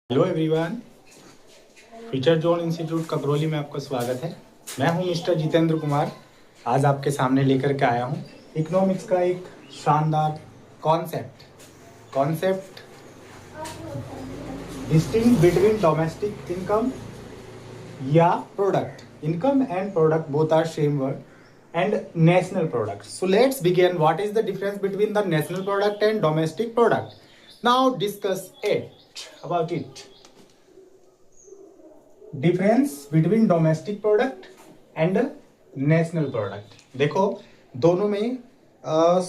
Hello everyone, future zone institute Kakrauli में आपका स्वागत है। मैं हूं मिस्टर जितेंद्र कुमार। आज आपके सामने लेकर के आया हूं इकोनॉमिक्स का एक शानदार कॉन्सेप्ट डिस्टिंग बिटवीन डोमेस्टिक इनकम या product income and product both are same word and national product. So let's begin. What is the difference between the national product and domestic product? Now discuss about it. Difference between domestic product and national product. देखो दोनों में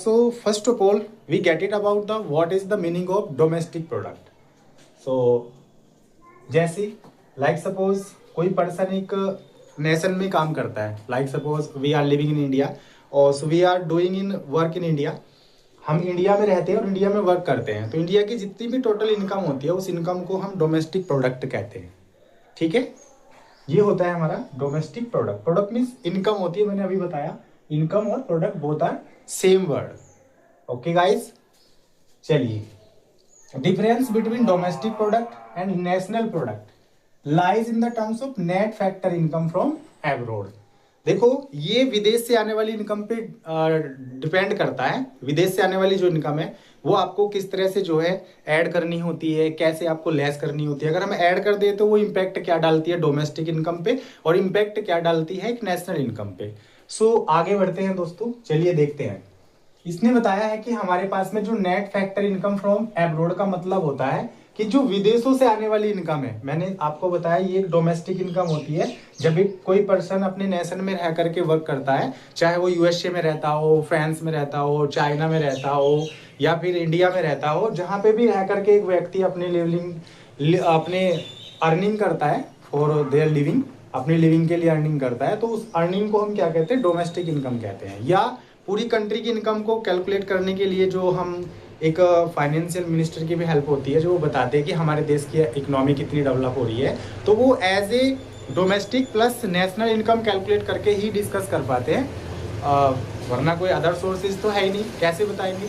so first of all we get it about the what is the meaning of domestic product. So जैसे like suppose कोई person एक nation में काम करता है, like suppose we are living in India or so we are doing in work in India. हम India में रहते हैं और इंडिया में वर्क करते हैं, तो इंडिया की जितनी भी टोटल इनकम होती है उस इनकम को हम डोमेस्टिक प्रोडक्ट कहते हैं। ठीक है, ये होता है हमारा domestic product. Product means income होती है, मैंने अभी बताया इनकम और product both are same word. Okay guys, चलिए difference between domestic product and national product lies in the terms of net factor income from abroad. देखो ये विदेश से आने वाली इनकम पे डिपेंड करता है। विदेश से आने वाली जो इनकम है वो आपको किस तरह से जो है ऐड करनी होती है, कैसे आपको लेस करनी होती है। अगर हम ऐड कर दे तो वो इम्पैक्ट क्या डालती है डोमेस्टिक इनकम पे और इम्पैक्ट क्या डालती है एक नेशनल इनकम पे। सो आगे बढ़ते हैं दोस्तों, चलिए देखते हैं। इसने बताया है कि हमारे पास में जो net factor income from abroad का मतलब होता है कि जो विदेशों से आने वाली इनकम है। मैंने आपको बताया ये एक डोमेस्टिक इनकम होती है जब एक कोई पर्सन अपने नेशन में रह करके वर्क करता है, चाहे वो यूएसए में रहता हो, फ्रांस में रहता हो, चाइना में रहता हो या फिर इंडिया में रहता हो, जहाँ पे भी रह करके एक व्यक्ति अपने अर्निंग करता है फॉर देयर लिविंग, अपनी लिविंग के लिए अर्निंग करता है, तो उस अर्निंग को हम क्या कहते हैं डोमेस्टिक इनकम कहते हैं। या पूरी कंट्री की इनकम को कैलकुलेट करने के लिए जो हम एक फाइनेंशियल मिनिस्टर की भी हेल्प होती है, जो वो बताते हैं कि हमारे देश की इकोनॉमी कितनी डेवलप हो रही है, तो वो as a domestic plus national income calculate करके ही डिस्कस कर पाते हैं। वरना कोई अदर सोर्सेज तो है ही नहीं, कैसे बताएंगे?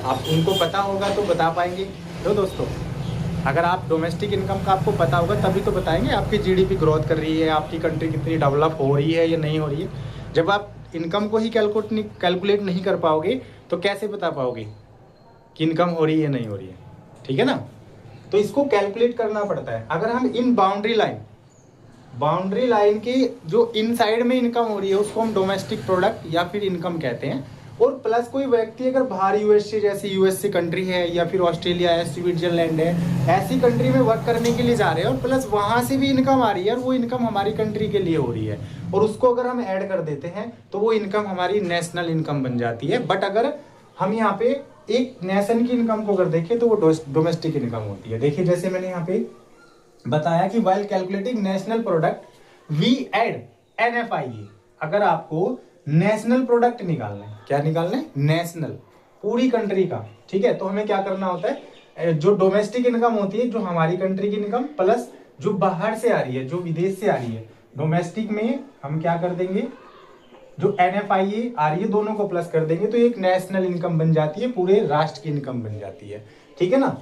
आप उनको पता होगा तो बता पाएंगे। तो दोस्तों अगर आप डोमेस्टिक इनकम का आपको पता होगा तभी तो बताएंगे आपकी जीडीपी ग्रोथ कर रही है, आपकी कंट्री कितनी डेवलप हो रही है या नहीं हो रही है। जब आप इनकम को ही कैलकुलेट नहीं कर पाओगे तो कैसे बता पाओगे कि इनकम हो रही है नहीं हो रही है? ठीक है ना, तो इसको कैलकुलेट करना पड़ता है। अगर हम इन बाउंड्री लाइन की जो इनसाइड में इनकम हो रही है उसको हम डोमेस्टिक प्रोडक्ट या फिर इनकम कहते हैं। और प्लस कोई व्यक्ति अगर बाहर यूएसए जैसे यूएसए कंट्री है या फिर ऑस्ट्रेलिया है, स्विट्जरलैंड है, ऐसी कंट्री में वर्क करने के लिए जा रहे हैं और प्लस वहां से भी इनकम आ रही है और वो इनकम हमारी कंट्री के लिए हो रही है और उसको अगर हम ऐड कर देते हैं तो वो इनकम हमारी नेशनल इनकम बन जाती है। बट अगर हम यहाँ पे एक नेशन की इनकम को अगर देखें तो वो डोमेस्टिक इनकम होती है। देखिए जैसे मैंने यहाँ पे बताया कि while calculating national product we add NFIA। अगर आपको नेशनल प्रोडक्ट निकालना है, क्या निकालना है? नेशनल, पूरी कंट्री का। ठीक है, तो हमें क्या करना होता है, जो डोमेस्टिक इनकम होती है जो हमारी कंट्री की इनकम प्लस जो बाहर से आ रही है, जो विदेश से आ रही है, डोमेस्टिक में हम क्या कर देंगे, जो NFIA आ रही है दोनों को प्लस कर देंगे तो एक नेशनल इनकम बन जाती है, पूरे राष्ट्र की इनकम बन जाती है। ठीक है ना।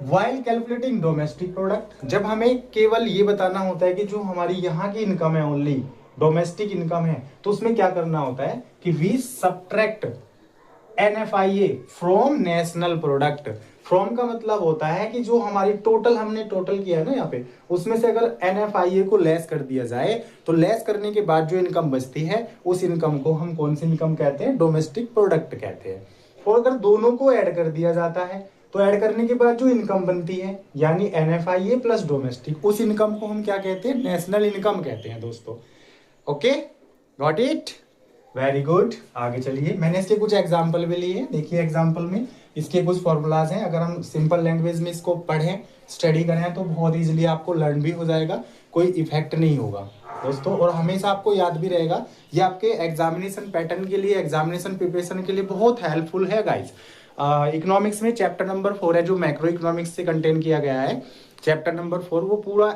व्हाइल कैलकुलेटिंग डोमेस्टिक प्रोडक्ट, जब हमें केवल ये बताना होता है कि जो हमारी यहाँ की इनकम है ओनली डोमेस्टिक इनकम है, तो उसमें क्या करना होता है कि we subtract NFIA from national product. From का मतलब होता है कि जो हमारी हमने टोटल किया है ना यहाँ पे, उसमें से अगर NFIA को लेस कर दिया जाए तो लेस करने के बाद जो इनकम बचती है उस इनकम को हम कौन सी इनकम कहते हैं? डोमेस्टिक प्रोडक्ट कहते हैं। और अगर दोनों को ऐड कर दिया जाता है तो ऐड करने के बाद जो इनकम बनती है यानी NFIA प्लस डोमेस्टिक, उस इनकम को हम क्या कहते हैं? नेशनल इनकम कहते हैं दोस्तों। Okay, got it, very good. आगे चलिए, मैंने इसके कुछ एग्जाम्पल भी लिए हैं। देखिए एग्जाम्पल में इसके कुछ फॉर्मूलाज हैं। अगर हम सिंपल लैंग्वेज में इसको पढ़ें, स्टडी करें तो बहुत इजीली आपको लर्न भी हो जाएगा, कोई इफेक्ट नहीं होगा दोस्तों। और हमेशा आपको याद भी रहेगा, ये आपके एग्जामिनेशन पैटर्न के लिए, एग्जामिनेशन प्रिपरेशन के लिए बहुत हेल्पफुल है गाइज। इकोनॉमिक्स में चैप्टर नंबर 4 है जो मैक्रो इकोनॉमिक्स से कंटेन किया गया है। चैप्टर नंबर 4 वो पूरा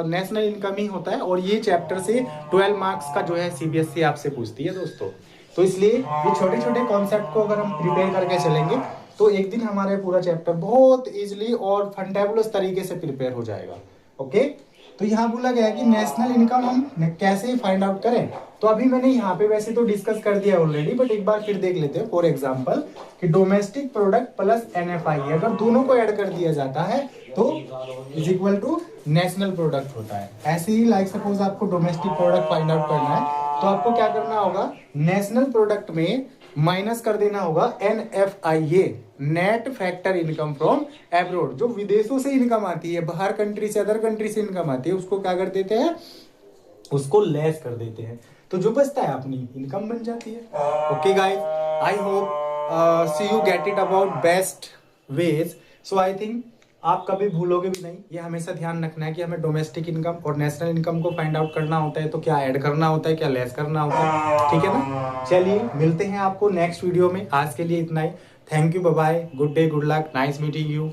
नेशनल इनकम ही होता है और ये चैप्टर से 12 मार्क्स का जो है CBSE आपसे पूछती है दोस्तों। तो इसलिए ये छोटे छोटे कॉन्सेप्ट को अगर हम प्रिपेयर करके चलेंगे तो एक दिन हमारा पूरा चैप्टर बहुत इजीली और फंटेबुलस तरीके से प्रिपेयर हो जाएगा। ओके, तो यहाँ बोला गया है कि नेशनल इनकम हम कैसे फाइंड आउट करें। तो अभी मैंने यहाँ पे वैसे तो डिस्कस कर दिया ऑलरेडी, बट एक बार फिर देख लेते हैं। फॉर एग्जांपल कि डोमेस्टिक प्रोडक्ट प्लस एनएफआई अगर दोनों को ऐड कर दिया जाता है तो is equal to national product होता है। ऐसे ही लाइक सपोज आपको डोमेस्टिक प्रोडक्ट फाइंड आउट करना है तो आपको क्या करना होगा, नेशनल प्रोडक्ट में माइनस कर देना होगा NFIA, net factor income from abroad. जो विदेशों से इनकम आती है, बाहर कंट्री से, अदर कंट्री से इनकम आती है, उसको क्या कर देते हैं, उसको लेस कर देते हैं। तो जो बचता है अपनी इनकम बन जाती है। Okay guys, I hope see you get it about best ways. So I think आप कभी भूलोगे भी नहीं। ये हमेशा ध्यान रखना है कि हमें डोमेस्टिक इनकम और नेशनल इनकम को फाइंड आउट करना होता है तो क्या ऐड करना होता है, क्या लेस करना होता है। ठीक है ना, चलिए मिलते हैं आपको नेक्स्ट वीडियो में। आज के लिए इतना ही। Thank you, bye bye, good day, good luck, nice meeting you.